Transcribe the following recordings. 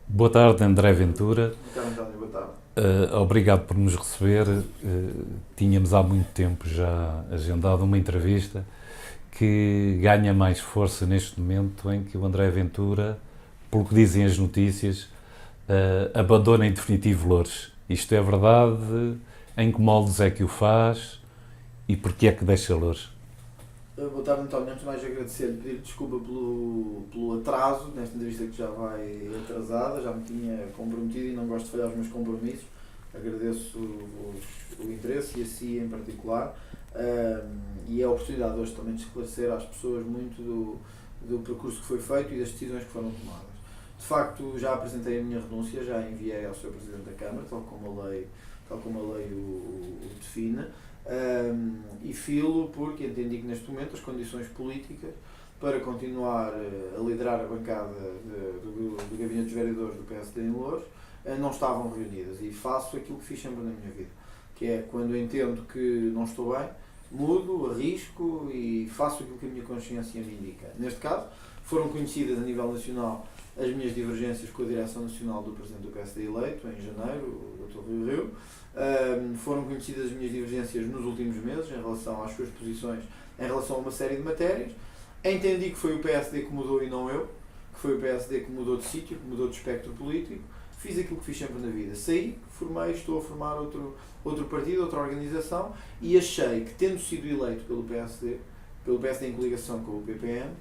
Boa tarde, André Ventura. Então, António, boa tarde. Obrigado por nos receber. Tínhamos há muito tempo já agendado uma entrevista que ganha mais força neste momento em que o André Ventura, pelo que dizem as notícias, abandona em definitivo Loures. Isto é verdade? Em que moldes é que o faz e porquê é que deixa Loures? Boa tarde, António. Antes de mais agradecer-lhe, pedir desculpa pelo atraso nesta entrevista que já vai atrasada, já me tinha comprometido e não gosto de falhar os meus compromissos. Agradeço o interesse e a si em particular, e a oportunidade hoje também de esclarecer às pessoas muito do percurso que foi feito e das decisões que foram tomadas. De facto, já apresentei a minha renúncia, já a enviei ao Sr. Presidente da Câmara, tal como a lei o define. E filo porque entendi que neste momento as condições políticas para continuar a liderar a bancada do Gabinete dos Vereadores do PSD em Loures não estavam reunidas, e faço aquilo que fiz sempre na minha vida, que é quando entendo que não estou bem, mudo, arrisco e faço aquilo que a minha consciência me indica. Neste caso, foram conhecidas a nível nacional as minhas divergências com a direção nacional do Presidente do PSD eleito, em janeiro, o Dr. Rui Rio. Foram conhecidas as minhas divergências nos últimos meses em relação às suas posições em relação a uma série de matérias. Entendi que foi o PSD que mudou e não eu, que foi o PSD que mudou de sítio, que mudou de espectro político. Fiz aquilo que fiz sempre na vida. Saí, formei, estou a formar outro partido, outra organização, e achei que, tendo sido eleito pelo PSD em coligação com o PPM,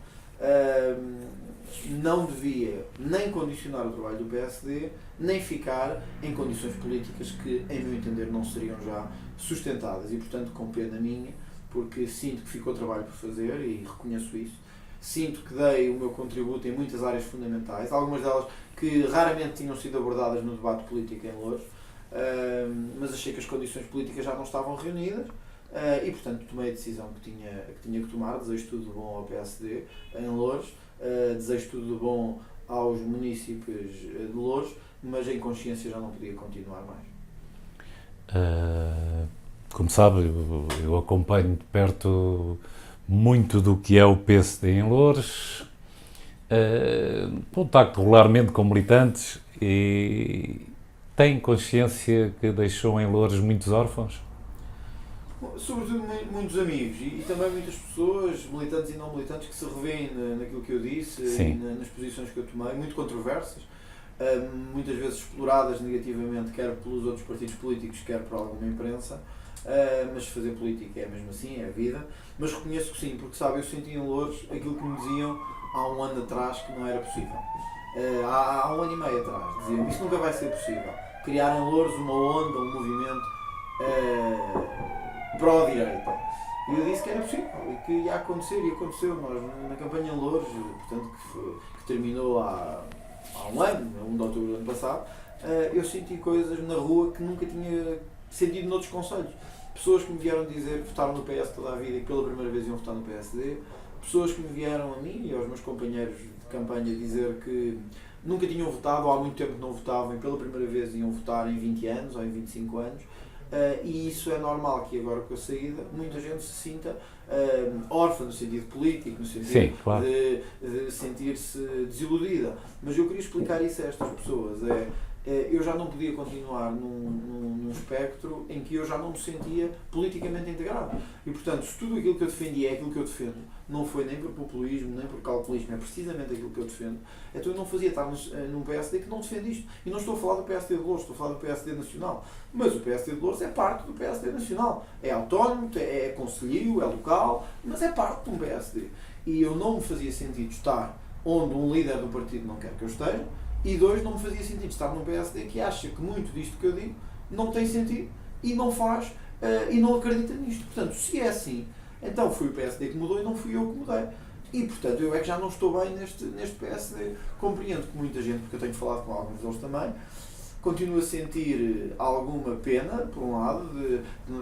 não devia nem condicionar o trabalho do PSD, nem ficar em condições políticas que, em meu entender, não seriam já sustentadas. E, portanto, com pena minha, porque sinto que ficou trabalho por fazer e reconheço isso. Sinto que dei o meu contributo em muitas áreas fundamentais, algumas delas que raramente tinham sido abordadas no debate político em Loures, mas achei que as condições políticas já não estavam reunidas. E portanto tomei a decisão que tinha que tomar. Desejo tudo de bom ao PSD em Loures, desejo tudo de bom aos municípios de Loures, mas em consciência já não podia continuar mais. Como sabe, eu acompanho de perto muito do que é o PSD em Loures. Contacto regularmente com militantes e tem consciência que deixou em Loures muitos órfãos? Sobretudo muitos amigos e também muitas pessoas, militantes e não militantes, que se revêem naquilo que eu disse e nas posições que eu tomei, muito controversas, muitas vezes exploradas negativamente, quer pelos outros partidos políticos, quer por alguma imprensa, mas fazer política é mesmo assim, é a vida. Mas reconheço que sim, porque sabe, eu senti em Loures aquilo que me diziam há um ano atrás que não era possível. Há um ano e meio atrás, diziam isso nunca vai ser possível. Criar em Loures uma onda, um movimento pró-direita. E eu disse que era possível e que ia acontecer, e aconteceu. Nós, na campanha em Loures, portanto, que terminou há um ano, 1 de outubro do ano passado, eu senti coisas na rua que nunca tinha sentido noutros concelhos. Pessoas que me vieram dizer que votaram no PS toda a vida e que pela primeira vez iam votar no PSD. Pessoas que me vieram a mim e aos meus companheiros de campanha dizer que nunca tinham votado ou há muito tempo que não votavam e pela primeira vez iam votar em 20 anos ou em 25 anos. E isso é normal que agora com a saída muita gente se sinta órfã no sentido político, no sentido Sim, claro. de sentir-se desiludida. Mas eu queria explicar isso a estas pessoas. Eu já não podia continuar num espectro em que eu já não me sentia politicamente integrado. E portanto, se tudo aquilo que eu defendi é aquilo que eu defendo, não foi nem por populismo, nem por calculismo, é precisamente aquilo que eu defendo, então eu não fazia estar num PSD que não defende isto. E não estou a falar do PSD de Loures, estou a falar do PSD nacional. Mas o PSD de Loures é parte do PSD nacional. É autónomo, é concelhio, é local, mas é parte de um PSD. E eu não me fazia sentido estar onde um líder do partido não quer que eu esteja, e dois, não me fazia sentido estar num PSD que acha que muito disto que eu digo não tem sentido e não faz e não acredita nisto. Portanto, se é assim, então foi o PSD que mudou e não fui eu que mudei. E, portanto, eu é que já não estou bem neste PSD. Compreendo que muita gente, porque eu tenho falado com alguns deles também, continua a sentir alguma pena, por um lado,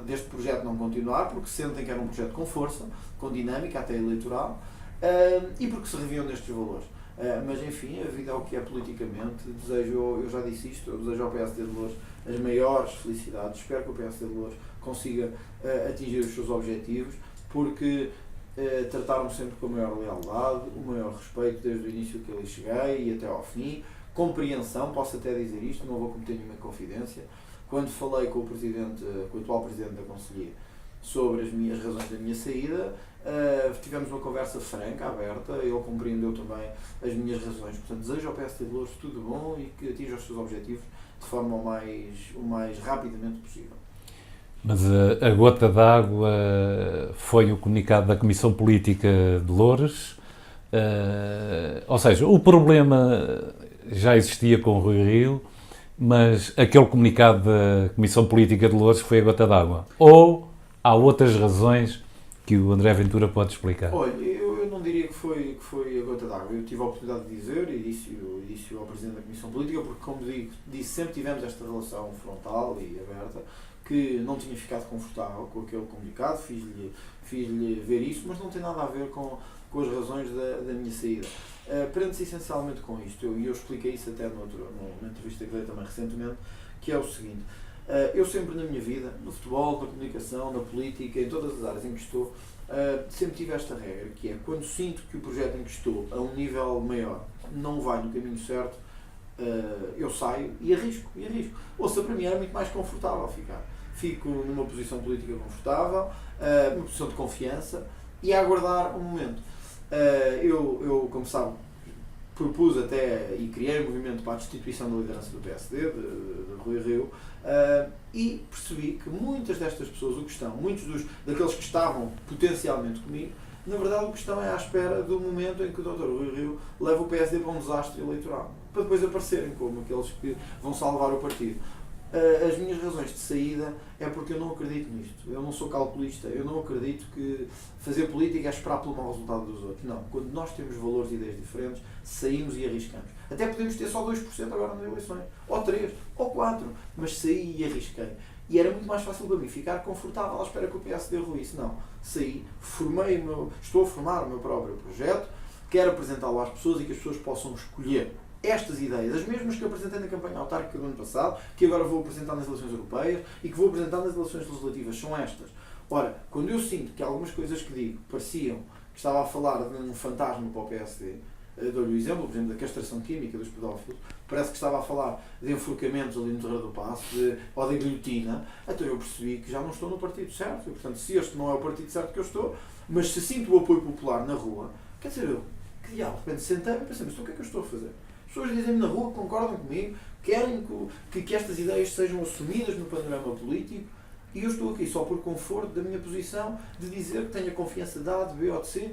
deste projeto não continuar, porque sentem que era um projeto com força, com dinâmica, até eleitoral, e porque se reviam nestes valores. Mas enfim, a vida é o que é politicamente. Eu já disse isto, eu desejo ao PSD de Loures as maiores felicidades. Espero que o PSD de Loures consiga atingir os seus objetivos, porque trataram-me sempre com a maior lealdade, o maior respeito desde o início que ali cheguei e até ao fim. compreensão, posso até dizer isto, não vou cometer nenhuma confidência. Quando falei com o atual Presidente da Conselhia sobre as minhas razões da minha saída, tivemos uma conversa franca, aberta, ele compreendeu também as minhas razões. Portanto, desejo ao PSD de Loures tudo bom e que atinja os seus objetivos de forma o mais rapidamente possível. Mas a gota d'água foi o comunicado da Comissão Política de Loures, ou seja, o problema já existia com o Rui Rio, mas aquele comunicado da Comissão Política de Loures foi a gota d'água. Ou há outras razões que o André Ventura pode explicar? Olha, eu não diria que foi a gota d'água. Eu tive a oportunidade de dizer, e disse ao Presidente da Comissão Política, porque, como disse, sempre tivemos esta relação frontal e aberta, que não tinha ficado confortável com aquele comunicado, fiz-lhe ver isso, mas não tem nada a ver com as razões da minha saída. Prende-se essencialmente com isto, e eu expliquei isso até numa entrevista que dei também recentemente, que é o seguinte: eu sempre na minha vida, no futebol, na comunicação, na política, em todas as áreas em que estou, sempre tive esta regra, que é, quando sinto que o projeto em que estou a um nível maior não vai no caminho certo, eu saio e arrisco. Ouça, para mim era muito mais confortável ficar. Fico numa posição política confortável, numa posição de confiança, e a aguardar um momento. Eu, como sabe, propus até e criei um movimento para a destituição da liderança do PSD, de Rui Rio, e percebi que muitas destas pessoas, muitos daqueles que estavam potencialmente comigo, na verdade o que estão é à espera do momento em que o Dr. Rui Rio leva o PSD para um desastre eleitoral, para depois aparecerem como aqueles que vão salvar o partido. As minhas razões de saída é porque eu não acredito nisto. Eu não sou calculista. Eu não acredito que fazer política é esperar pelo mau resultado dos outros. Não. Quando nós temos valores e ideias diferentes, saímos e arriscamos. Até podemos ter só 2% agora nas eleições. Ou 3%, ou 4%. Mas saí e arrisquei. E era muito mais fácil para mim ficar confortável à espera que o PSD ruísse. Não. Saí, estou a formar o meu próprio projeto, quero apresentá-lo às pessoas e que as pessoas possam escolher estas ideias, as mesmas que apresentei na campanha autárquica do ano passado, que agora vou apresentar nas eleições europeias e que vou apresentar nas eleições legislativas, são estas. Ora, quando eu sinto que algumas coisas que digo pareciam que estava a falar de um fantasma para o PSD, dou-lhe o exemplo, por exemplo, da castração química dos pedófilos, parece que estava a falar de enforcamentos ali no Terreiro do Paço, ou de guilhotina, então eu percebi que já não estou no partido certo, e portanto, se este não é o partido certo que eu estou, mas se sinto o apoio popular na rua, quer dizer, que diabo, de repente sentei e pensei, mas então o que é que eu estou a fazer? As pessoas dizem-me na rua, concordam comigo, querem que estas ideias sejam assumidas no panorama político, e eu estou aqui só por conforto da minha posição de dizer que tenho a confiança de A, de B ou de C.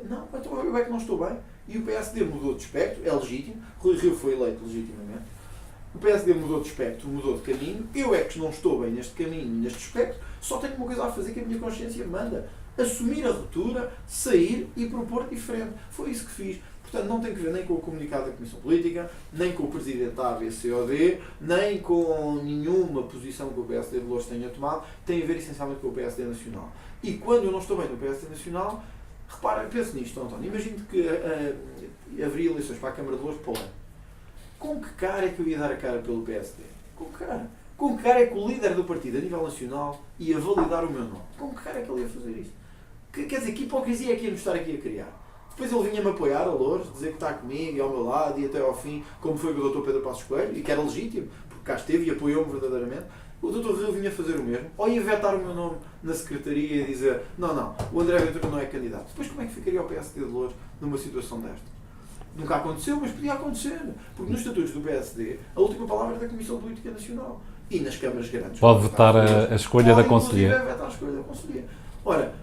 Não, então eu é que não estou bem. E o PSD mudou de espectro, é legítimo, Rui Rio foi eleito legitimamente, o PSD mudou de espectro, mudou de caminho, eu é que não estou bem neste caminho, neste espectro, só tenho uma coisa a fazer que a minha consciência manda: assumir a ruptura, sair e propor diferente. Foi isso que fiz. Portanto, não tem que ver nem com o comunicado da Comissão Política, nem com o Presidente da ABCOD, nem com nenhuma posição que o PSD de Loures tenha tomado, tem a ver essencialmente com o PSD Nacional. E quando eu não estou bem no PSD Nacional, repara, pense nisto, António, imagine que haveria eleições para a Câmara de Loures para o ano. Com que cara é que eu ia dar a cara pelo PSD? Com que cara? Com que cara é que o líder do partido a nível nacional ia validar o meu nome? Com que cara é que ele ia fazer isto? Quer dizer, que hipocrisia é que íamos estar aqui a criar? Depois ele vinha-me apoiar a Loures, dizer que está comigo e ao meu lado e até ao fim, como foi com o Dr. Pedro Passos Coelho, e que era legítimo, porque cá esteve e apoiou-me verdadeiramente. O Dr. Rio vinha fazer o mesmo, ou ia vetar o meu nome na secretaria e dizer não, o André Ventura não é candidato. Depois como é que ficaria o PSD de Loures numa situação desta? Nunca aconteceu, mas podia acontecer, porque nos estatutos do PSD a última palavra é da Comissão Política Nacional. E nas câmaras grandes pode vetar a escolha da Conselhia. Pode vetar a escolha da Conselhia. Ora,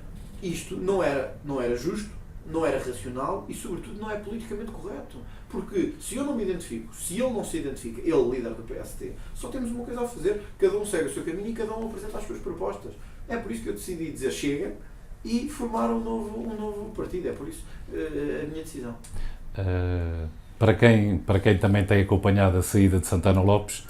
isto não era justo, não era racional e, sobretudo, não é politicamente correto. Porque se eu não me identifico, se ele não se identifica, ele, líder do PSD, só temos uma coisa a fazer: cada um segue o seu caminho e cada um apresenta as suas propostas. É por isso que eu decidi dizer chega e formar um novo partido. É por isso a minha decisão. Para quem também tem acompanhado a saída de Santana Lopes,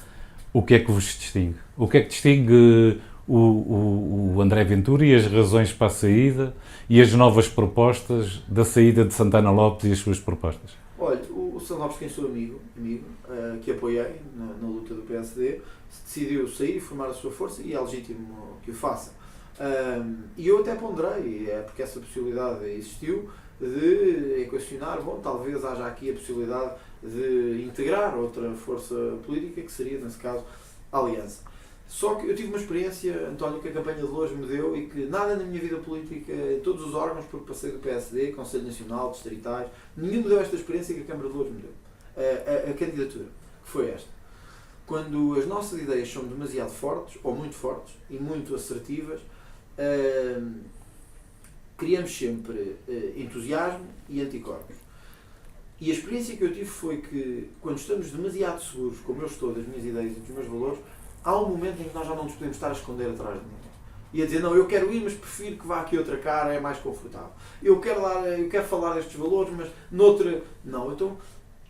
o que é que vos distingue? O que é que distingue o André Ventura e as razões para a saída e as novas propostas da saída de Santana Lopes e as suas propostas? Olha, o Santana Lopes, quem sou amigo, que apoiei na luta do PSD, decidiu sair e formar a sua força, e é legítimo que o faça. E eu até ponderei, porque essa possibilidade existiu, de equacionar, bom, talvez haja aqui a possibilidade de integrar outra força política, que seria, nesse caso, a Aliança. Só que eu tive uma experiência, António, que a campanha de Loures me deu e que nada na minha vida política, em todos os órgãos, porque passei do PSD, Conselho Nacional, Distritais, nenhum me deu esta experiência que a Câmara de Loures me deu. A candidatura, que foi esta. Quando as nossas ideias são demasiado fortes, ou muito fortes, e muito assertivas, criamos sempre entusiasmo e anticorpos. E a experiência que eu tive foi que, quando estamos demasiado seguros, como eu estou, das minhas ideias e dos meus valores, há um momento em que nós já não nos podemos estar a esconder atrás de ninguém. E a dizer, não, eu quero ir, mas prefiro que vá aqui outra cara, é mais confortável. Eu quero falar destes valores, mas noutra... Não, então,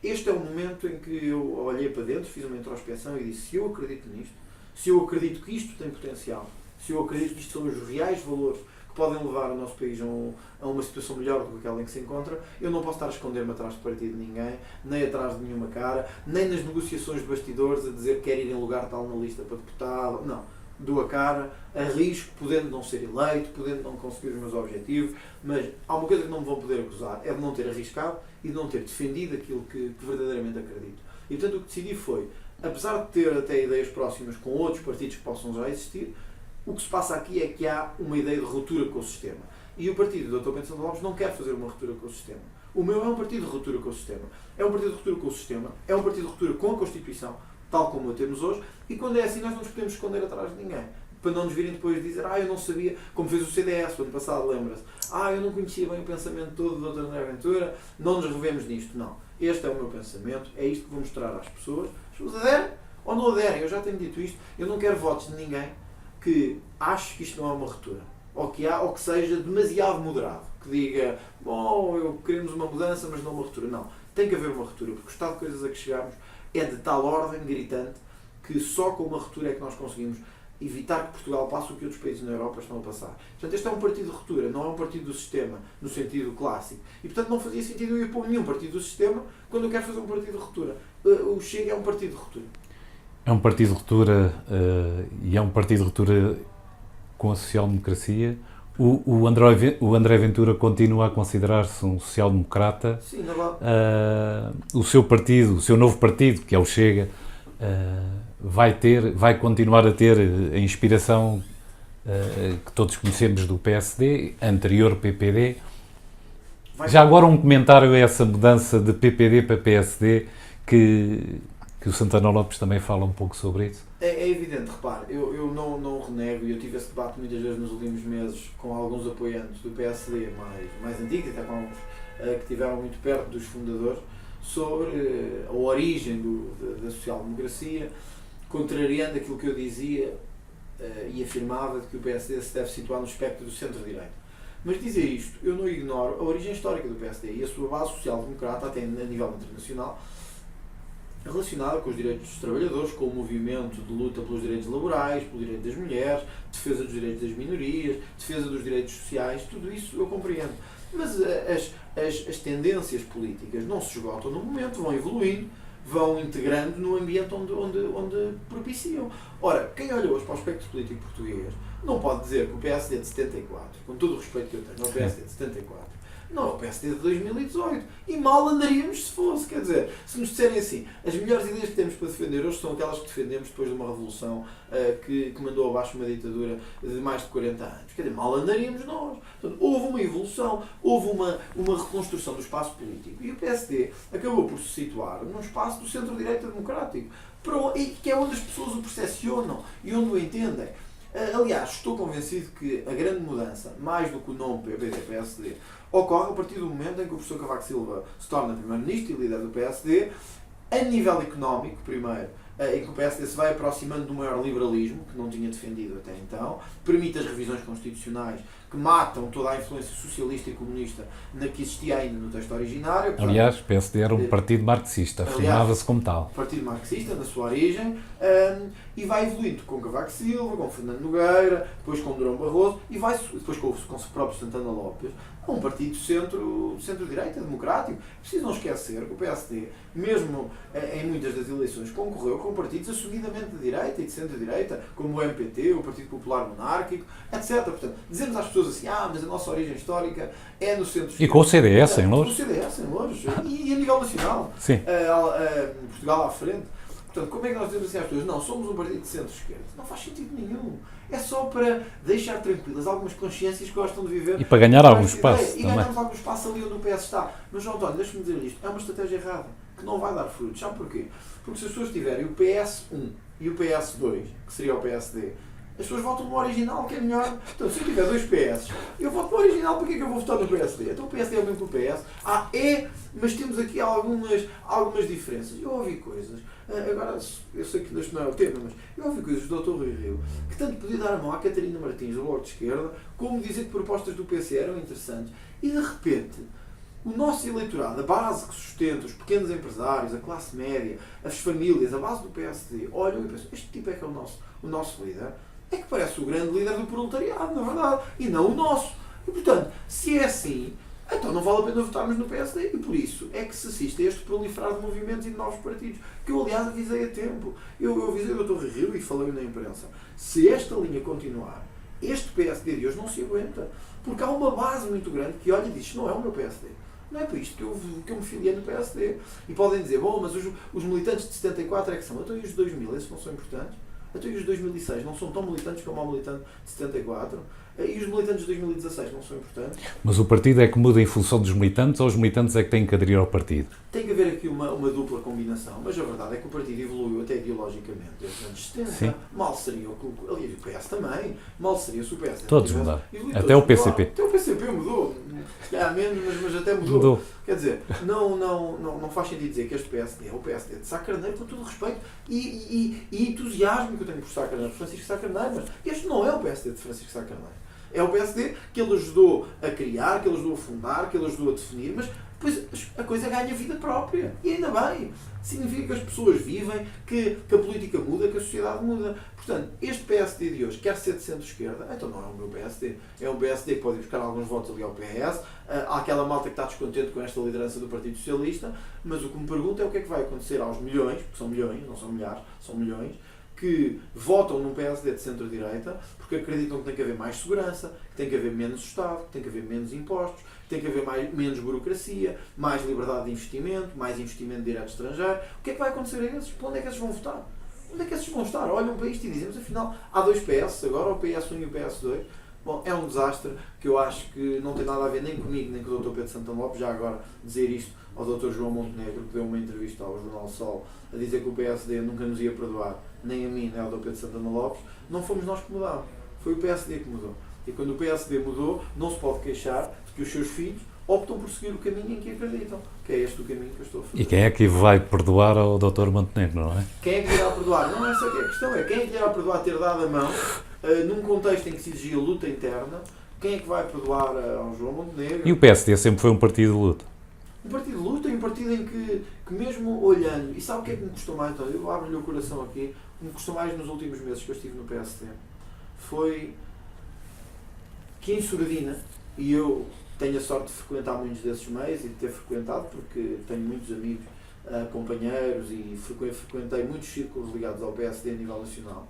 este é o momento em que eu olhei para dentro, fiz uma introspeção e disse, se eu acredito nisto, se eu acredito que isto tem potencial, se eu acredito que isto são os reais valores que podem levar o nosso país a uma situação melhor do que aquela em que se encontra, eu não posso estar a esconder-me atrás de partido de ninguém, nem atrás de nenhuma cara, nem nas negociações de bastidores a dizer que quer ir em lugar tal na lista para deputado. Não. Dou a cara, arrisco, podendo não ser eleito, podendo não conseguir os meus objetivos, mas há uma coisa que não me vão poder acusar, é de não ter arriscado e de não ter defendido aquilo que verdadeiramente acredito. E portanto o que decidi foi, apesar de ter até ideias próximas com outros partidos que possam já existir, o que se passa aqui é que há uma ideia de ruptura com o sistema. E o partido do Dr. Bento Santo Lopes não quer fazer uma ruptura com o sistema. O meu é um partido de ruptura com o sistema. É um partido de ruptura com o sistema, é um partido de ruptura com a Constituição, tal como a temos hoje, e quando é assim nós não nos podemos esconder atrás de ninguém. Para não nos virem depois dizer, eu não sabia, como fez o CDS o ano passado, lembra-se, eu não conhecia bem o pensamento todo do Dr. André Ventura, não nos revemos nisto. Não. Este é o meu pensamento, é isto que vou mostrar às pessoas. As pessoas aderem ou não aderem, eu já tenho dito isto, eu não quero votos de ninguém que ache que isto não é uma ruptura, ou que seja demasiado moderado, que diga, queremos uma mudança, mas não uma ruptura. Não, tem que haver uma ruptura, porque o estado de coisas a que chegamos é de tal ordem gritante que só com uma ruptura é que nós conseguimos evitar que Portugal passe o que outros países na Europa estão a passar. Portanto, este é um partido de ruptura, não é um partido do sistema, no sentido clássico. E, portanto, não fazia sentido eu ir pôr nenhum partido do sistema quando eu quero fazer um partido de ruptura. O Chega é um partido de ruptura. É um partido de ruptura e é um partido de ruptura com a social-democracia. O André Ventura continua a considerar-se um social-democrata. Sim, na verdade. O seu partido, o seu novo partido, que é o Chega, vai continuar a ter a inspiração que todos conhecemos do PSD, anterior PPD. Já agora um comentário a essa mudança de PPD para PSD, que o Santana Lopes também fala um pouco sobre isso. É evidente, repare, eu não renego, e eu tive esse debate muitas vezes nos últimos meses com alguns apoiantes do PSD mais antigos, até com alguns que estiveram muito perto dos fundadores, sobre a origem da social-democracia, contrariando aquilo que eu dizia e afirmava de que o PSD se deve situar no espectro do centro-direita. Mas dizer isto, eu não ignoro a origem histórica do PSD e a sua base social-democrata, até a nível internacional, relacionada com os direitos dos trabalhadores, com o movimento de luta pelos direitos laborais, pelo direito das mulheres, defesa dos direitos das minorias, defesa dos direitos sociais, tudo isso eu compreendo. Mas as tendências políticas não se esgotam no momento, vão evoluindo, vão integrando no ambiente onde propiciam. Ora, quem olha hoje para o espectro político português não pode dizer que o PSD de 74, com todo o respeito que eu tenho ao PSD de 74, não é o PSD de 2018. E mal andaríamos se fosse. Quer dizer, se nos disserem assim, as melhores ideias que temos para defender hoje são aquelas que defendemos depois de uma revolução que mandou abaixo uma ditadura de mais de 40 anos. Quer dizer, mal andaríamos nós. Portanto, houve uma evolução, houve uma reconstrução do espaço político. E o PSD acabou por se situar num espaço do centro-direita democrático, que é onde as pessoas o percepcionam e onde o entendem. Aliás, estou convencido que a grande mudança, mais do que o nome PPD-PSD, ocorre a partir do momento em que o professor Cavaco Silva se torna primeiro-ministro e líder do PSD, a nível económico, primeiro, em que o PSD se vai aproximando do maior liberalismo, que não tinha defendido até então, permite as revisões constitucionais que matam toda a influência socialista e comunista na que existia ainda no texto originário. Aliás, o PSD era um partido marxista, afirmava-se como tal. Partido marxista, na sua origem, e vai evoluindo com Cavaco Silva, com Fernando Nogueira, depois com Durão Barroso, e depois com o próprio Santana Lopes, um partido centro-direita, democrático. Preciso não esquecer que o PSD, mesmo em muitas das eleições, concorreu com partidos assumidamente de direita e de centro-direita, como o MPT, o Partido Popular Monárquico, etc. Portanto, dizemos às pessoas pessoas assim, mas a nossa origem histórica é no centro. E com o CDS em Loures. Com o CDS em Loures. E a nível nacional. Sim. Portugal à frente. Portanto, como é que nós dizemos assim às pessoas? Não, somos um partido de centro-esquerda. Não faz sentido nenhum. É só para deixar tranquilas algumas consciências que gostam de viver. E para ganhar algum espaço também. E ganharmos algum espaço ali onde o PS está. Mas, João António, deixa-me dizer isto. É uma estratégia errada. Que não vai dar frutos. Sabe porquê? Porque se as pessoas tiverem o PS1 e o PS2, que seria o PSD, as pessoas votam no original, que é melhor. Então, se eu tiver 2 PS, eu voto no original, para que é que eu vou votar no PSD? Então o PSD é o mesmo que o PS. Mas temos aqui algumas diferenças. Eu ouvi coisas, agora eu sei que este não é o tema, mas eu ouvi coisas do Dr. Rui Rio, que tanto podia dar a mão à Catarina Martins, do Bloco de Esquerda, como dizer que propostas do PC eram interessantes. E de repente, o nosso eleitorado, a base que sustenta os pequenos empresários, a classe média, as famílias, a base do PSD, olham e pensam, este tipo é que é o nosso líder. É que parece o grande líder do proletariado, na verdade, e não o nosso. E, portanto, se é assim, então não vale a pena votarmos no PSD. E por isso é que se assiste a este proliferar de movimentos e de novos partidos, que eu, aliás, avisei a tempo. Eu avisei o Dr. Rio e falei na imprensa. Se esta linha continuar, este PSD de hoje não se aguenta. Porque há uma base muito grande que olha e diz, não é o meu PSD. Não é por isto que eu me filiei no PSD. E podem dizer, bom, mas os militantes de 74 é que são. Então e os 2000, esses não são importantes? Até os 2006 não são tão militantes como o militante de 74, e os militantes de 2016 não são importantes. Mas o partido é que muda em função dos militantes ou os militantes é que têm que aderir ao partido? Tem que haver aqui uma dupla combinação, mas a verdade é que o partido evoluiu até ideologicamente desde os anos 70. Sim. Mal seria aliás, o PS também, mal seria se o PS todos mudaram. Até o PCP. Até o PCP mudou. Há menos, mas até mudou. Quer dizer, não faz sentido dizer que este PSD é o PSD de Sá Carneiro, com todo o respeito e entusiasmo que eu tenho por Sá Carneiro, por Francisco Sá Carneiro, mas este não é o PSD de Francisco Sá Carneiro. É o PSD que ele ajudou a criar, que ele ajudou a fundar, que ele ajudou a definir, mas depois a coisa ganha vida própria. E ainda bem. Significa que as pessoas vivem, que a política muda, que a sociedade muda. Portanto, este PSD de hoje quer ser de centro-esquerda, então não é o meu PSD. É um PSD que pode ir buscar alguns votos ali ao PS. Há aquela malta que está descontente com esta liderança do Partido Socialista, mas o que me pergunto é o que é que vai acontecer aos milhões, porque são milhões, não são milhares, são milhões, que votam num PSD de centro-direita porque acreditam que tem que haver mais segurança, que tem que haver menos Estado, que tem que haver menos impostos, que tem que haver menos burocracia, mais liberdade de investimento, mais investimento direto estrangeiro. O que é que vai acontecer a esses? Para onde é que esses vão votar? Onde é que esses vão estar? Olham para isto e dizem, mas afinal há 2 PS agora, o PS1 e o PS2. Bom, é um desastre que eu acho que não tem nada a ver nem comigo, nem com o Dr. Pedro Santana Lopes. Já agora dizer isto ao Dr. João Montenegro, que deu uma entrevista ao Jornal Sol a dizer que o PSD nunca nos ia perdoar, nem a mim, nem ao Dr. Pedro Santana Lopes. Não fomos nós que mudámos, foi o PSD que mudou. E quando o PSD mudou, não se pode queixar de que os seus filhos optam por seguir o caminho em que acreditam, que é este o caminho que eu estou a fazer. E quem é que vai perdoar ao Dr. Montenegro, não é? Quem é que lhe irá perdoar? Não, essa é a questão, é quem é que lhe irá perdoar ter dado a mão num contexto em que se exigia luta interna. Quem é que vai perdoar ao João Montenegro? E o PSD sempre foi um partido de luta. Um partido de luta e um partido em que mesmo olhando, e sabe o que é que me custou mais? Então, eu abro-lhe o coração aqui, o que me custou mais nos últimos meses que eu estive no PSD foi que em Sordina, e eu tenho a sorte de frequentar muitos desses meios e de ter frequentado, porque tenho muitos amigos, companheiros, e frequentei muitos círculos ligados ao PSD a nível nacional.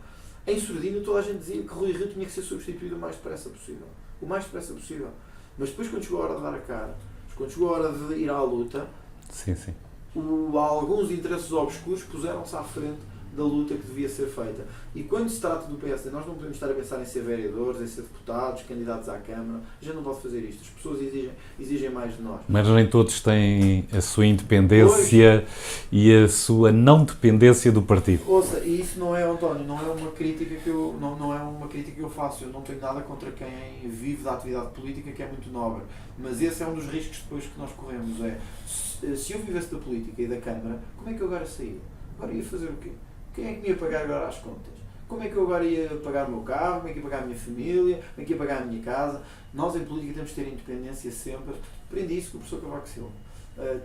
Em Sordina toda a gente dizia que Rui Rio tinha que ser substituído o mais depressa possível. O mais depressa possível. Mas depois, quando chegou a hora de dar a cara, quando chegou a hora de ir à luta, sim, sim. Alguns interesses obscuros puseram-se à frente da luta que devia ser feita. E quando se trata do PSD, nós não podemos estar a pensar em ser vereadores, em ser deputados, candidatos à Câmara. A gente não pode fazer isto. As pessoas exigem mais de nós. Mas nem todos têm a sua independência e a sua não dependência do partido. Ouça, e isso não é, António, não é uma crítica que eu faço. Eu não tenho nada contra quem vive da atividade política, que é muito nobre. Mas esse é um dos riscos depois que nós corremos. Se eu vivesse da política e da Câmara, como é que eu agora saía? Agora ia fazer o quê? Quem é que me ia pagar agora as contas? Como é que eu agora ia pagar o meu carro? Como é que ia pagar a minha família? Como é que ia pagar a minha casa? Nós em política temos de ter independência sempre. Aprendi isso com o professor Cavaco Silva.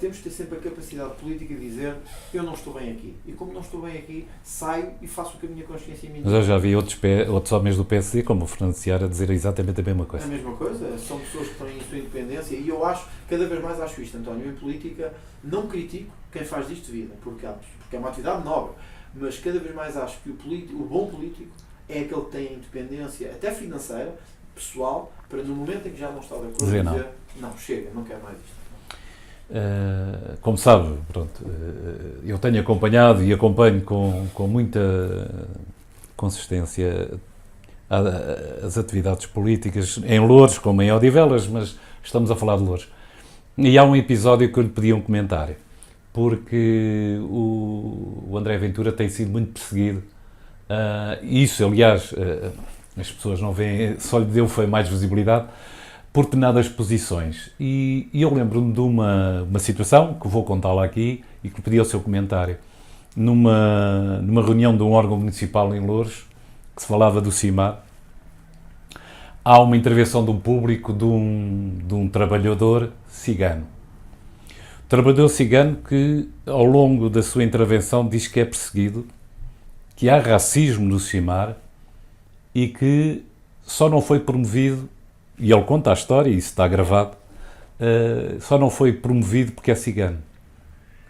Temos de ter sempre a capacidade política de dizer eu não estou bem aqui. E como não estou bem aqui, saio e faço o que a minha consciência me diz. Mas eu já vi outros homens do PSD, como o Fernando Seara, a dizer exatamente a mesma coisa. A mesma coisa. São pessoas que têm a sua independência e eu acho, cada vez mais acho isto, António. Em política não critico quem faz disto vida, porque é uma atividade nobre. Mas cada vez mais acho que o bom político é aquele que tem a independência, até financeira, pessoal, para no momento em que já não está de acordo, dizer não, chega, não quero mais isto. Como sabe, pronto, eu tenho acompanhado e acompanho com muita consistência as atividades políticas em Loures, como em Odivelas, mas estamos a falar de Loures. E há um episódio que eu lhe pedi um comentário, porque o André Ventura tem sido muito perseguido. Isso, aliás, as pessoas não veem, só lhe deu foi mais visibilidade, por determinadas posições. E eu lembro-me de uma situação, que vou contá-la aqui, e que lhe pedi o seu comentário. Numa reunião de um órgão municipal em Loures, que se falava do CIMAR, há uma intervenção de um público de um trabalhador cigano. O trabalhador cigano que, ao longo da sua intervenção, diz que é perseguido, que há racismo no CIMAR e que só não foi promovido, e ele conta a história, e isso está gravado, só não foi promovido porque é cigano.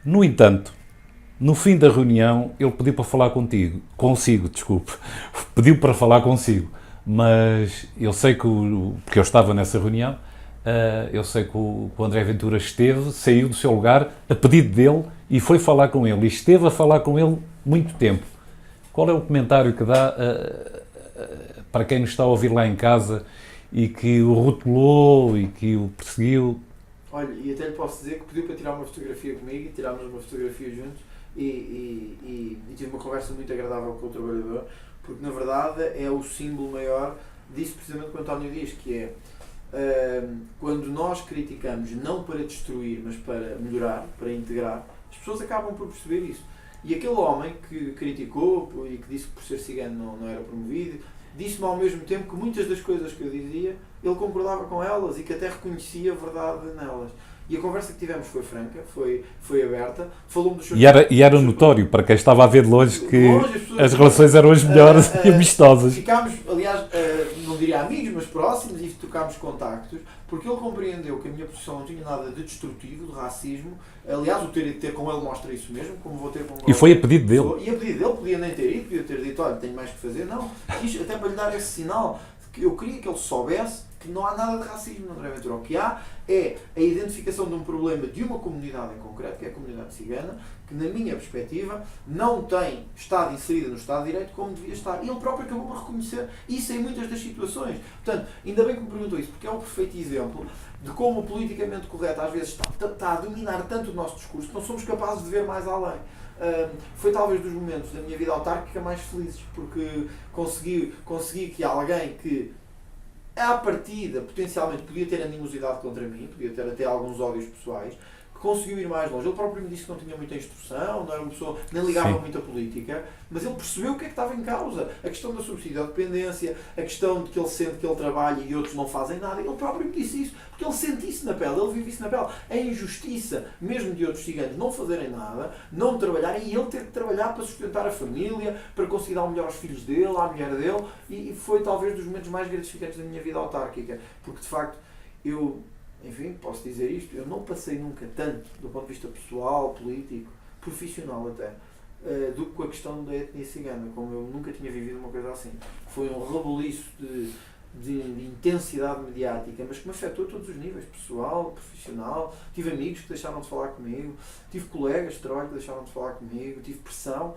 No entanto, no fim da reunião, ele pediu para falar consigo, pediu para falar consigo, mas eu sei que, porque eu estava nessa reunião, eu sei que o André Ventura saiu do seu lugar a pedido dele e foi falar com ele, e esteve a falar com ele muito tempo. Qual é o comentário que dá para quem nos está a ouvir lá em casa e que o rotulou e que o perseguiu? Olha, e até lhe posso dizer que pediu para tirar uma fotografia comigo e tirámos uma fotografia juntos e tive uma conversa muito agradável com o trabalhador, porque na verdade é o símbolo maior disso precisamente que o António diz, que é quando nós criticamos não para destruir, mas para melhorar, para integrar, as pessoas acabam por perceber isso. E aquele homem que criticou e que disse que por ser cigano não era promovido, disse-me ao mesmo tempo que muitas das coisas que eu dizia, ele concordava com elas e que até reconhecia a verdade nelas. E a conversa que tivemos foi franca, foi aberta, falou-me dos seus... E era notório, para quem estava a ver de longe, que as relações eram as melhores e amistosas. Ficámos, aliás, não diria amigos, mas próximos, e tocámos contactos, porque ele compreendeu que a minha posição não tinha nada de destrutivo, de racismo. Aliás, o ter com ele mostra isso mesmo, como vou ter com ele. E foi a pedido dele. E a pedido dele, podia nem ter ido, podia ter dito, olha, tenho mais que fazer. Não, quis até para lhe dar esse sinal, que eu queria que ele soubesse que não há nada de racismo no André Ventura. O que há é a identificação de um problema de uma comunidade em concreto, que é a comunidade cigana, que na minha perspectiva não tem estado inserida no Estado de Direito como devia estar. E ele próprio acabou por reconhecer isso em muitas das situações. Portanto, ainda bem que me perguntou isso, porque é um perfeito exemplo de como o politicamente correto às vezes está a dominar tanto o nosso discurso que não somos capazes de ver mais além. Foi talvez dos momentos da minha vida autárquica mais felizes, porque consegui que alguém que à partida potencialmente podia ter animosidade contra mim, podia ter até alguns ódios pessoais, que conseguiu ir mais longe. Ele próprio me disse que não tinha muita instrução, não era uma pessoa, nem ligava muito à política, mas ele percebeu o que é que estava em causa. A questão da subsídio-dependência, a questão de que ele sente que ele trabalha e outros não fazem nada. Ele próprio me disse isso, porque ele sente isso na pele, ele vive isso na pele. A injustiça, mesmo de outros ciganos não fazerem nada, não trabalharem, e ele ter que trabalhar para sustentar a família, para conseguir dar o melhor aos filhos dele, à mulher dele, e foi talvez dos momentos mais gratificantes da minha vida autárquica, porque de facto eu, enfim, posso dizer isto, eu não passei nunca tanto, do ponto de vista pessoal, político, profissional até, do que com a questão da etnia cigana, como eu nunca tinha vivido uma coisa assim. Foi um rebuliço de intensidade mediática, mas que me afetou a todos os níveis, pessoal, profissional. Tive amigos que deixaram de falar comigo, tive colegas de trabalho que deixaram de falar comigo, tive pressão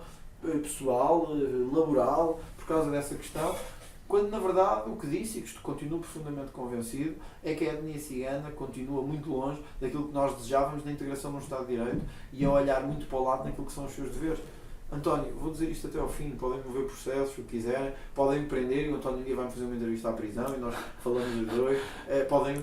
pessoal, laboral, por causa dessa questão. Quando, na verdade, o que disse, e que continuo profundamente convencido, é que a etnia cigana continua muito longe daquilo que nós desejávamos na integração no Estado de Direito e a olhar muito para o lado naquilo que são os seus deveres. António, vou dizer isto até ao fim, podem mover processos, o que quiserem, podem me prender e o António um dia vai-me fazer uma entrevista à prisão e nós falamos os dois,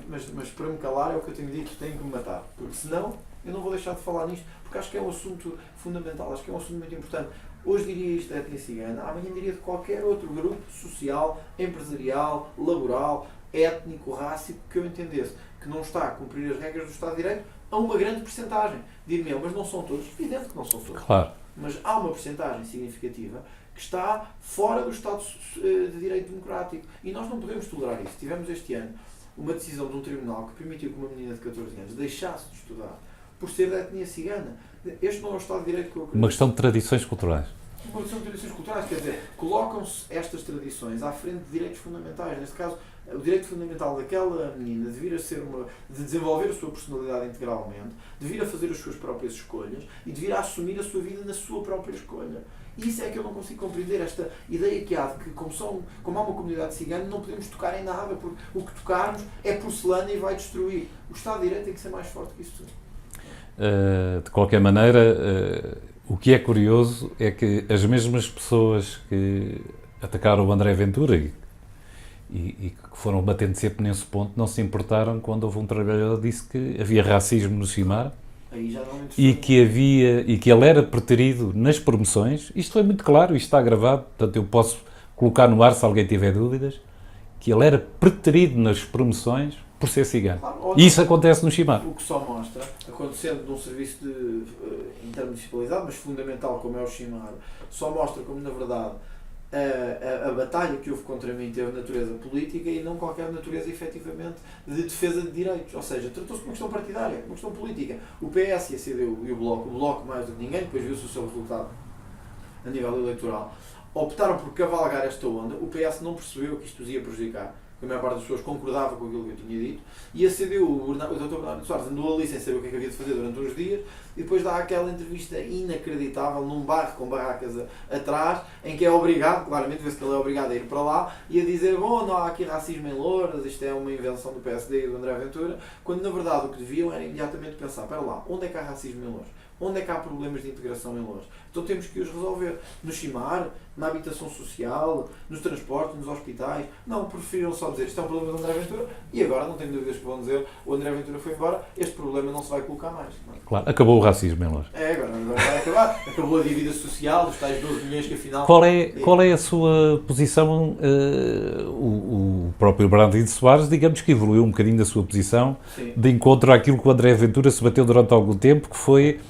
mas para me calar é o que eu tenho dito, tenho que me matar, porque senão eu não vou deixar de falar nisto, porque acho que é um assunto fundamental, acho que é um assunto muito importante. Hoje diria isto da etnia cigana, amanhã diria de qualquer outro grupo social, empresarial, laboral, étnico, rássico, que eu entendesse que não está a cumprir as regras do Estado de Direito a uma grande percentagem. Dir-me, mas não são todos? Evidente que não são todos. Claro. Mas há uma percentagem significativa que está fora do Estado de Direito Democrático. E nós não podemos tolerar isso. Tivemos este ano uma decisão de um tribunal que permitiu que uma menina de 14 anos deixasse de estudar por ser da etnia cigana. Este não é o Estado de Direito que eu acredito. Uma questão de tradições culturais. Uma questão de tradições culturais, quer dizer, colocam-se estas tradições à frente de direitos fundamentais. Neste caso, O direito fundamental daquela menina de vir a ser de desenvolver a sua personalidade integralmente, de vir a fazer as suas próprias escolhas e de vir a assumir a sua vida na sua própria escolha. E isso é que eu não consigo compreender, esta ideia que há de que, como há uma comunidade cigana, não podemos tocar em nada, porque o que tocarmos é porcelana e vai destruir. O Estado de Direito tem que ser mais forte que isso tudo. De qualquer maneira, o que é curioso é que as mesmas pessoas que atacaram o André Ventura e que foram batendo sempre nesse ponto não se importaram quando houve um trabalhador que disse que havia racismo no CIMAR e que ele era preterido nas promoções. Isto foi muito claro, isto está gravado, portanto eu posso colocar no ar se alguém tiver dúvidas, que ele era preterido nas promoções por ser cigano. Claro, e isso acontece no CIMAR. O que só mostra, acontecendo num serviço intermunicipalizado, mas fundamental como é o CIMAR, só mostra como, na verdade, a batalha que houve contra mim teve natureza política e não qualquer natureza, efetivamente, de defesa de direitos. Ou seja, tratou-se de uma questão partidária, uma questão política. O PS e a CDU e o Bloco mais do que ninguém, depois viu-se o seu resultado a nível eleitoral, optaram por cavalgar esta onda. O PS não percebeu que isto os ia prejudicar, porque a maior parte das pessoas concordava com aquilo que eu tinha dito, e a CDU, o Dr. Bernardo Soares, andou ali sem saber o que é que havia de fazer durante uns dias, e depois dá aquela entrevista inacreditável, num bairro com barracas atrás, em que é obrigado, claramente vê-se que ele é obrigado a ir para lá, e a dizer, bom, não há aqui racismo em Louras, isto é uma invenção do PSD e do André Ventura, quando na verdade o que deviam era imediatamente pensar, espera lá, onde é que há racismo em Louras? Onde é que há problemas de integração em Louras? Então temos que os resolver. No CIMAR, na habitação social, nos transportes, nos hospitais. Não, preferiram só dizer isto é um problema do André Ventura e agora, não tenho dúvidas que vão dizer o André Ventura foi embora, este problema não se vai colocar mais. Não é? Claro, acabou o racismo em Louras. Agora vai acabar. Acabou a dívida social, os tais 12 milhões que afinal... Qual é a sua posição? O próprio Bernardino Soares, digamos que evoluiu um bocadinho da sua posição, sim, de encontro àquilo que o André Ventura se bateu durante algum tempo, que foi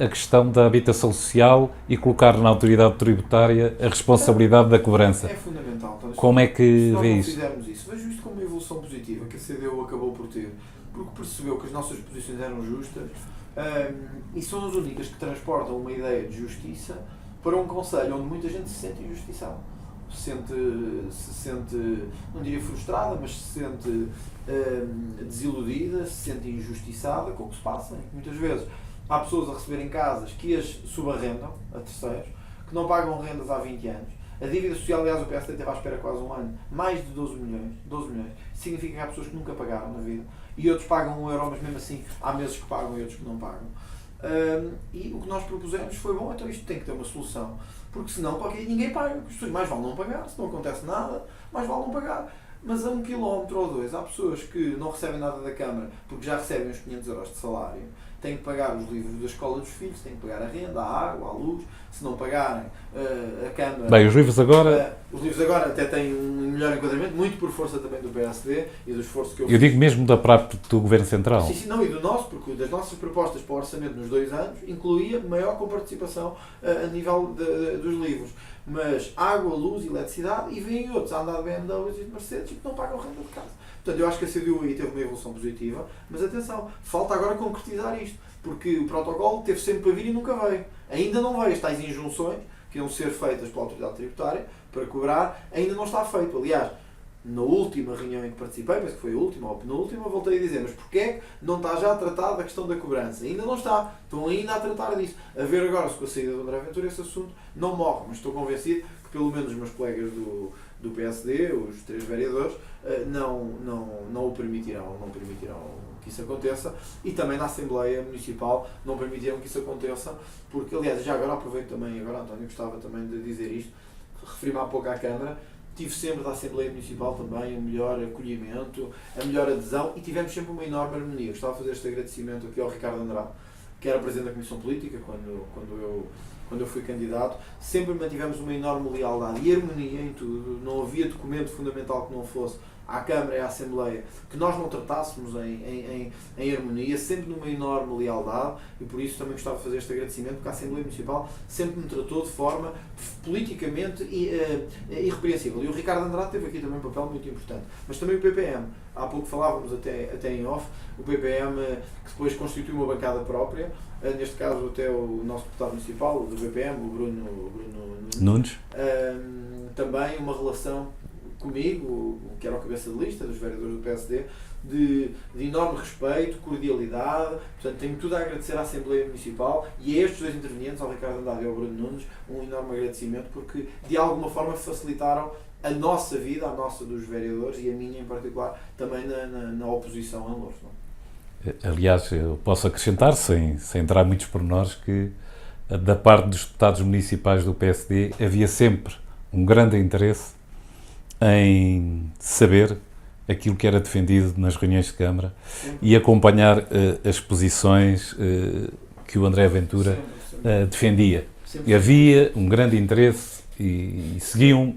a questão da habitação social e colocar na autoridade tributária a responsabilidade da cobrança. É fundamental. Então, como é que vê isso? Se nós não fizermos isso, vejo isto como uma evolução positiva que a CDU acabou por ter, porque percebeu que as nossas posições eram justas e são as únicas que transportam uma ideia de justiça para um concelho onde muita gente se sente injustiçada. Se sente, não diria frustrada, mas se sente desiludida, se sente injustiçada com o que se passa. Muitas vezes há pessoas a receberem casas que as subarrendam a terceiros, que não pagam rendas há 20 anos. A dívida social, aliás, o PSD teve à espera quase um ano, mais de 12 milhões. 12 milhões. Significa que há pessoas que nunca pagaram na vida. E outros pagam €1, mas mesmo assim há meses que pagam e outros que não pagam. E o que nós propusemos foi, bom, então isto tem que ter uma solução. Porque senão ninguém paga. As pessoas mais vale não pagar, se não acontece nada, mais vale não pagar. Mas a 1 quilómetro ou 2 há pessoas que não recebem nada da Câmara porque já recebem os €500 de salário, têm que pagar os livros da escola dos filhos, têm que pagar a renda, a água, a luz. Se não pagarem, a Câmara... Bem, os livros agora... Os livros agora até têm um melhor enquadramento, muito por força também do PSD e do esforço que eu digo mesmo da parte do Governo Central. Sim, não, e do nosso, porque das nossas propostas para o orçamento nos 2 anos incluía maior comparticipação a nível dos livros. Mas água, luz, eletricidade, e vêm outros a andar de BMWs e de Mercedes e que não pagam renda de casa. Portanto, eu acho que a CDU aí teve uma evolução positiva, mas atenção, falta agora concretizar isto, porque o protocolo teve sempre para vir e nunca veio. Ainda não veio, as tais injunções que iam ser feitas pela autoridade tributária para cobrar, ainda não está feito. Aliás, na última reunião em que participei, penso que foi a última ou a penúltima, voltei a dizer, mas porquê é que não está já a tratar da questão da cobrança? Ainda não está, estão ainda a tratar disso. A ver agora se com a saída do André Ventura esse assunto não morre, mas estou convencido que pelo menos os meus colegas do PSD, os 3 vereadores, não o permitirão, não permitirão que isso aconteça, e também na Assembleia Municipal não permitirão que isso aconteça, porque aliás, já agora aproveito também, agora António gostava também de dizer isto, referi-me há pouco à Câmara, tive sempre da Assembleia Municipal também o melhor acolhimento, a melhor adesão, e tivemos sempre uma enorme harmonia. Gostava de fazer este agradecimento aqui ao Ricardo Andrade, que era Presidente da Comissão Política quando eu fui candidato. Sempre mantivemos uma enorme lealdade e harmonia em tudo, não havia documento fundamental que não fosse à Câmara e à Assembleia que nós não tratássemos em harmonia, sempre numa enorme lealdade, e por isso também gostava de fazer este agradecimento, porque a Assembleia Municipal sempre me tratou de forma politicamente irrepreensível. E o Ricardo Andrade teve aqui também um papel muito importante. Mas também o PPM, há pouco falávamos até em off, o PPM que depois constituiu uma bancada própria, neste caso até o nosso deputado municipal do PPM, o Bruno Nunes, também uma relação comigo, que era o cabeça de lista dos vereadores do PSD, de enorme respeito, cordialidade. Portanto, tenho tudo a agradecer à Assembleia Municipal e a estes dois intervenientes, ao Ricardo Andrade e ao Bruno Nunes, um enorme agradecimento, porque de alguma forma facilitaram a nossa vida, a nossa dos vereadores e a minha em particular, também na oposição a Loures. Aliás, eu posso acrescentar, sem entrar em muitos pormenores, que da parte dos deputados municipais do PSD havia sempre um grande interesse em saber aquilo que era defendido nas reuniões de Câmara e acompanhar as posições que o André Ventura defendia. E havia um grande interesse e seguiam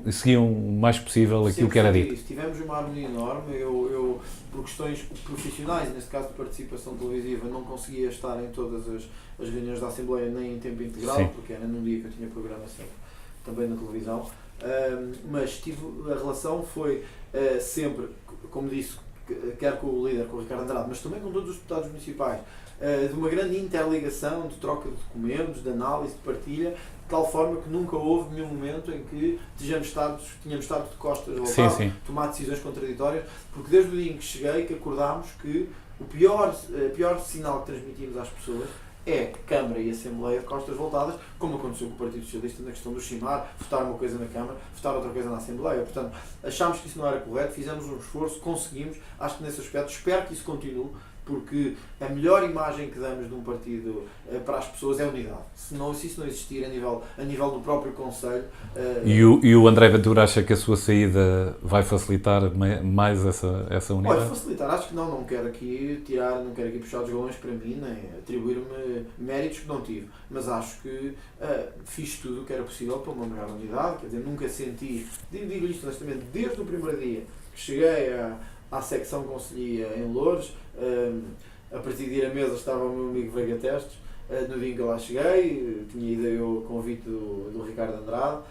o mais possível aquilo que era dito. Tivemos uma harmonia enorme. Eu, por questões profissionais, neste caso de participação televisiva, não conseguia estar em todas as reuniões da Assembleia, nem em tempo integral, Sim. porque era num dia que eu tinha programação também na televisão. Mas a relação foi sempre, como disse, quer com o líder, com o Ricardo Andrade, mas também com todos os deputados municipais, de uma grande interligação, de troca de documentos, de análise, de partilha, de tal forma que nunca houve nenhum momento em que tínhamos estado de costas voltadas, tomar decisões contraditórias, porque desde o dia em que cheguei que acordámos que a pior sinal que transmitimos às pessoas é Câmara e Assembleia de costas voltadas, como aconteceu com o Partido Socialista na questão do Chimar, votar uma coisa na Câmara, votar outra coisa na Assembleia. Portanto, achámos que isso não era correto, fizemos um esforço, conseguimos, acho que nesse aspecto, espero que isso continue, porque a melhor imagem que damos de um partido para as pessoas é a unidade. Se isso não existir a nível do próprio Conselho... E o André Ventura acha que a sua saída vai facilitar mais essa unidade? Pode facilitar, acho que não quero aqui puxar os galões para mim, nem atribuir-me méritos que não tive, mas acho que fiz tudo o que era possível para uma maior unidade, quer dizer, nunca senti, digo isto honestamente, desde o primeiro dia que cheguei à secção Conselhia em Loures, a presidir a mesa estava o meu amigo Veiga Testes, no dia em que eu lá cheguei, tinha ido eu ao convite do Ricardo Andrade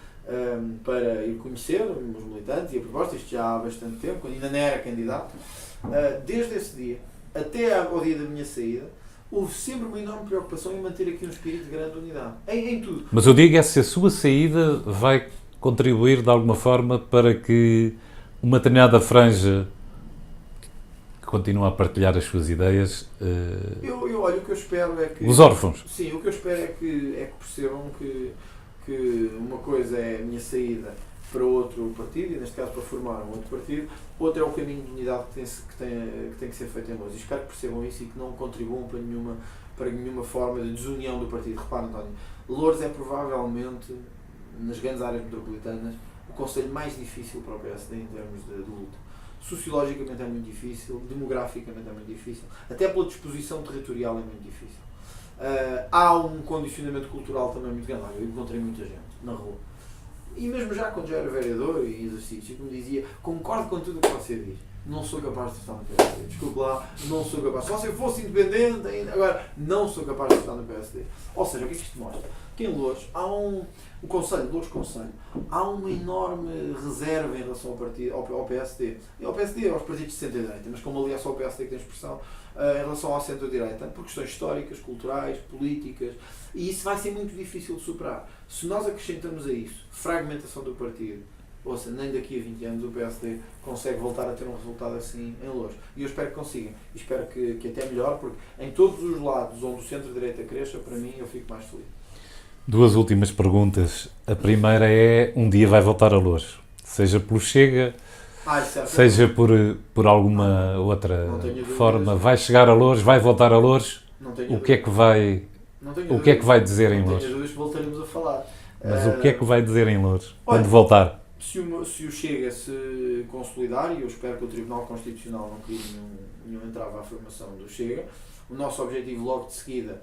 para ir conhecer os militantes e a proposta, isto já há bastante tempo, quando ainda não era candidato. Desde esse dia até ao dia da minha saída, houve sempre uma enorme preocupação em manter aqui um espírito de grande unidade, em tudo. Mas eu digo se a sua saída vai contribuir de alguma forma para que uma determinada franja continua a partilhar as suas ideias. Olha, o que eu espero é que... Os órfãos. Sim, o que eu espero é que percebam que uma coisa é a minha saída para outro partido, e neste caso para formar um outro partido, outro é o caminho de unidade que tem que ser feito em Loures. E espero que percebam isso e que não contribuam para nenhuma forma de desunião do partido. Repara, António, Loures é provavelmente, nas grandes áreas metropolitanas, o concelho mais difícil para o PSD em termos de luta. Sociologicamente é muito difícil, demograficamente é muito difícil, até pela disposição territorial é muito difícil. Há um condicionamento cultural também muito grande. Eu encontrei muita gente na rua. E mesmo já quando já era vereador e exercício, que me dizia, concordo com tudo o que você diz, não sou capaz de estar no PSD. Desculpe lá, não sou capaz. Só se eu fosse independente, ainda agora, não sou capaz de estar no PSD. Ou seja, o que é que isto mostra? Que em Loures há o Conselho, Loures Conselho, há uma enorme reserva em relação ao PSD. E ao PSD, aos partidos de centro-direita, mas como aliás só o PSD que tem expressão, em relação ao centro-direita, por questões históricas, culturais, políticas, e isso vai ser muito difícil de superar. Se nós acrescentamos a isso fragmentação do partido, ouça, nem daqui a 20 anos o PSD consegue voltar a ter um resultado assim em Loures. E eu espero que consigam. E espero que até melhor, porque em todos os lados onde o centro-direita cresça, para mim, eu fico mais feliz. Duas últimas perguntas. A primeira é, um dia vai voltar a Loures? Seja pelo Chega, seja por alguma outra forma. Vai chegar a Loures, vai voltar a Loures? O que é que vai dizer em Loures? Não tenho dúvidas que voltaremos a falar. Mas o que é que vai dizer em Loures quando voltar? Se o Chega se consolidar, e eu espero que o Tribunal Constitucional não crie nenhum entrave à formação do Chega, o nosso objetivo logo de seguida,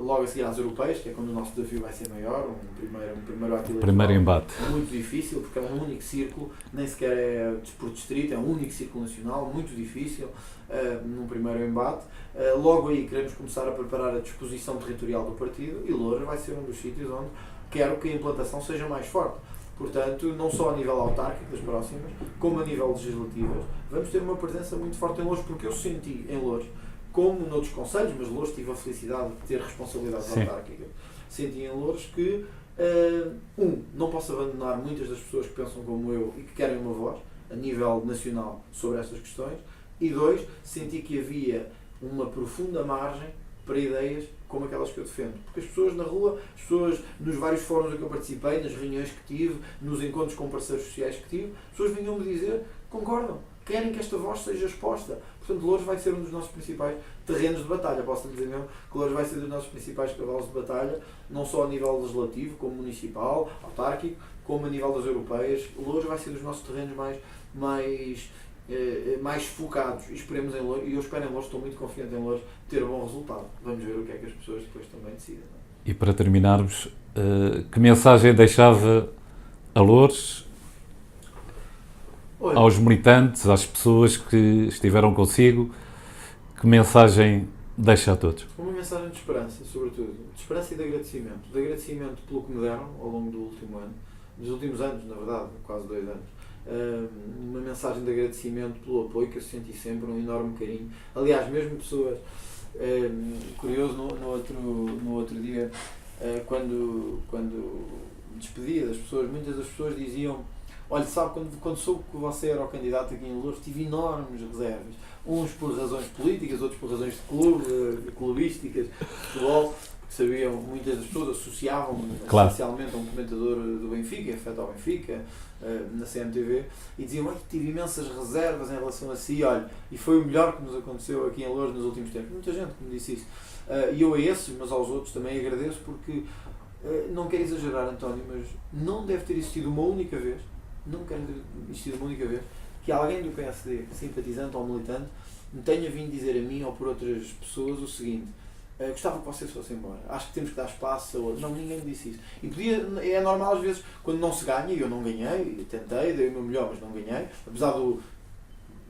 logo a seguir às europeias, que é quando o nosso desafio vai ser maior, um primeiro ato eleitoral embate. Muito difícil, porque é um único círculo, nem sequer é por distrito, é um único círculo nacional, muito difícil, num primeiro embate. Logo aí queremos começar a preparar a disposição territorial do partido, e Loures vai ser um dos sítios onde quero que a implantação seja mais forte. Portanto, não só a nível autárquico das próximas, como a nível legislativo, vamos ter uma presença muito forte em Loures, porque eu senti em Loures, como noutros concelhos, mas Loures tive a felicidade de ter responsabilidades autárquicas, senti em Loures que Não posso abandonar muitas das pessoas que pensam como eu e que querem uma voz a nível nacional sobre estas questões. E 2, senti que havia uma profunda margem para ideias como aquelas que eu defendo. Porque as pessoas na rua, as pessoas nos vários fóruns em que eu participei, nas reuniões que tive, nos encontros com parceiros sociais que tive, as pessoas vinham-me dizer, concordam, querem que esta voz seja exposta. Portanto, Loures vai ser um dos nossos principais terrenos de batalha. Posso dizer mesmo que Loures vai ser um dos nossos principais cavalos de batalha, não só a nível legislativo, como municipal, autárquico, como a nível das europeias. Loures vai ser dos nossos terrenos mais focados. E esperemos em Loures, e eu espero em Loures, estou muito confiante em Loures, ter um bom resultado. Vamos ver o que é que as pessoas depois também decidem. Não é? E para terminarmos, que mensagem deixava a Loures, aos militantes, às pessoas que estiveram consigo, que mensagem deixa a todos? Uma mensagem de esperança, sobretudo. De esperança e de agradecimento. De agradecimento pelo que me deram ao longo do último ano, dos últimos anos, na verdade, quase 2 anos. Uma mensagem de agradecimento pelo apoio que eu senti sempre, um enorme carinho. Aliás, mesmo pessoas, curioso, no outro dia, quando me despedia das pessoas, muitas das pessoas diziam: olha, sabe, quando soube que você era o candidato aqui em Loures, tive enormes reservas. Uns por razões políticas, outros por razões de clube, clubísticas, de futebol, porque sabiam, muitas das pessoas associavam-me essencialmente a um comentador do Benfica, afeto ao Benfica, na CMTV, e diziam: olha, tive imensas reservas em relação a si, olha, e foi o melhor que nos aconteceu aqui em Loures nos últimos tempos. Muita gente que me disse isso. E eu a esses, mas aos outros também agradeço, porque não quero exagerar, António, mas não deve ter existido uma única vez, que alguém do PSD, simpatizante ou militante, me tenha vindo dizer a mim ou por outras pessoas o seguinte: gostava que vocês fossem embora, acho que temos que dar espaço a outros. Não, ninguém me disse isso. E é normal às vezes, quando não se ganha, e eu não ganhei, tentei, dei o meu melhor, mas não ganhei, apesar do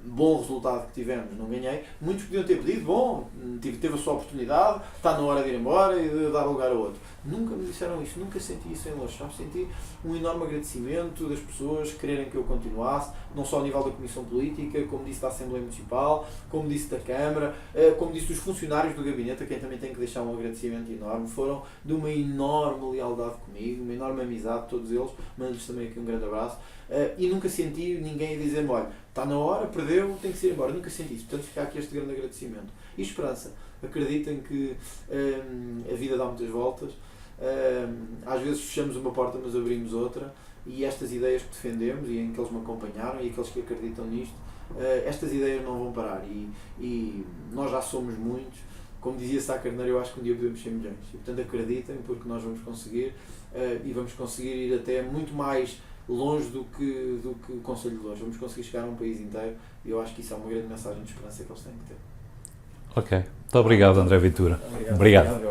bom resultado que tivemos, não ganhei. Muitos podiam ter pedido: bom, teve a sua oportunidade, está na hora de ir embora e de dar lugar a outro. Nunca me disseram isso, nunca senti isso em Loures. Senti um enorme agradecimento das pessoas quererem que eu continuasse, não só a nível da Comissão Política, como disse da Assembleia Municipal, como disse da Câmara, como disse dos funcionários do Gabinete, a quem também tenho que deixar um agradecimento enorme. Foram de uma enorme lealdade comigo, uma enorme amizade, todos eles. Mando-lhes também aqui um grande abraço. E nunca senti ninguém a dizer-me: olha, está na hora, perdeu, tem que ir embora. Nunca senti isso. Portanto, fica aqui este grande agradecimento. E esperança. Acreditem que a vida dá muitas voltas. Às vezes fechamos uma porta, mas abrimos outra. E estas ideias que defendemos, e em que eles me acompanharam, e aqueles que acreditam nisto, estas ideias não vão parar. E nós já somos muitos. Como dizia Sá Carneiro, eu acho que um dia podemos ser milhões. E, portanto, acreditem, porque nós vamos conseguir. E vamos conseguir ir até muito mais longe do que o Conselho de Loures. Vamos conseguir chegar a um país inteiro, e eu acho que isso é uma grande mensagem de esperança que eles têm que ter. Ok. Muito obrigado, André Ventura. Obrigado.